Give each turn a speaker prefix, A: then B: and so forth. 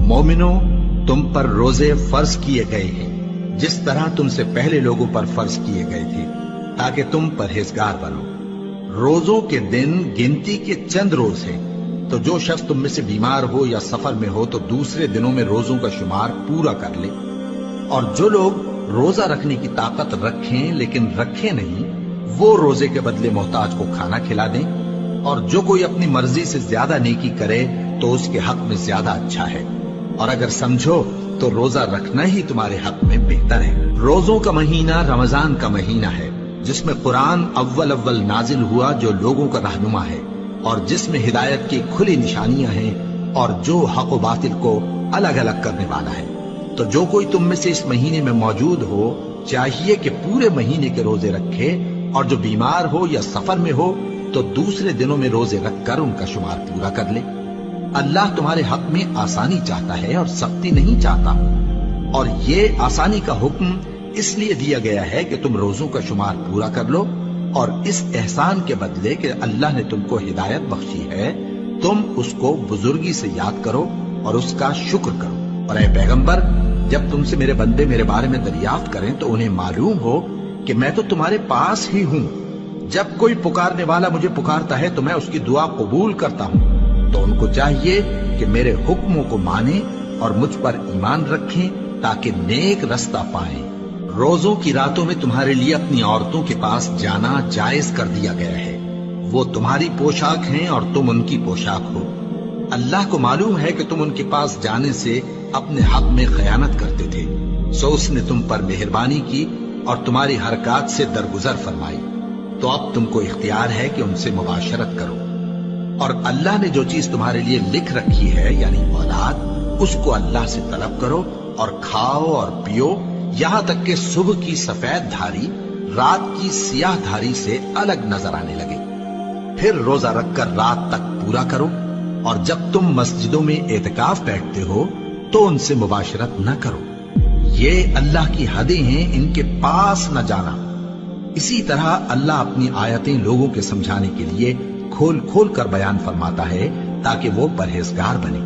A: मोमिनो, तुम पर रोजे फर्ज किए गए हैं जिस तरह तुमसे पहले लोगों पर फर्ज किए गए थे, ताकि तुम परहेजगार बनो। रोजों के दिन गिनती के चंद रोज हैं, तो जो शख्स तुम में से बीमार हो या सफर में हो तो दूसरे दिनों में रोजों का शुमार पूरा कर ले। और जो लोग रोजा रखने की ताकत रखें लेकिन रखें नहीं, वो रोजे के बदले मोहताज को खाना खिला दें। और जो कोई अपनी मर्जी से ज्यादा नेकी करे तो उसके हक में ज्यादा अच्छा है। और अगर समझो तो रोजा रखना ही तुम्हारे हक में बेहतर है। रोजों का महीना रमजान का महीना है, जिसमें कुरान अव्वल नाजिल हुआ, जो लोगों का रहनुमा है और जिसमें हिदायत की खुली निशानियां हैं और जो हक व बातिल को अलग अलग करने वाला है। तो जो कोई तुम में से इस महीने में मौजूद हो, चाहिए कि पूरे महीने के रोजे रखे, और जो बीमार हो या सफर में हो तो दूसरे दिनों में रोजे रखकर उनका शुमार पूरा कर ले। अल्लाह तुम्हारे हक में आसानी चाहता है और सख्ती नहीं चाहता। और ये आसानी का हुक्म इसलिए दिया गया है कि तुम रोजों का शुमार पूरा कर लो, और इस एहसान के बदले कि अल्लाह ने तुमको हिदायत बख्शी है, तुम उसको बुजुर्गी से याद करो और उसका शुक्र करो। और ऐ पैगंबर, जब तुमसे मेरे बंदे मेरे बारे में दरियाफ्त करें तो उन्हें मालूम हो कि मैं तो तुम्हारे पास ही हूं। जब कोई पुकारने वाला मुझे पुकारता है तो मैं उसकी दुआ कबूल करता हूं। तो उनको चाहिए कि मेरे हुक्मों को माने और मुझ पर ईमान रखें, ताकि नेक रास्ता पाएं। रोजों की रातों में तुम्हारे लिए अपनी औरतों के पास जाना जायज कर दिया गया है। वो तुम्हारी पोशाक हैं और तुम उनकी पोशाक हो। अल्लाह को मालूम है कि तुम उनके पास जाने से अपने हक में खयानत करते थे, सो उसने तुम पर मेहरबानी की और तुम्हारी हरकत से दरगुजर फरमाई। तो अब तुमको इख्तियार है कि उनसे मुबाशरत करो। और अल्लाह ने जो चीज तुम्हारे लिए लिख रखी है, यानी औलाद, उसको अल्लाह से तलब करो और खाओ और पियो, यहां तक कि सुबह की सफेद धारी रात की सियाह धारी से अलग नजर आने लगे। फिर रोजा रखकर रात तक पूरा करो। और जब तुम मस्जिदों में एतकाफ बैठते हो तो उनसे मुबाशरत न करो। ये अल्लाह की हदें हैं, इनके पास न जाना। इसी तरह अल्लाह अपनी आयतें लोगों के समझाने के लिए खोल खोल कर बयान फरमाता है, ताकि वो परहेजगार बने।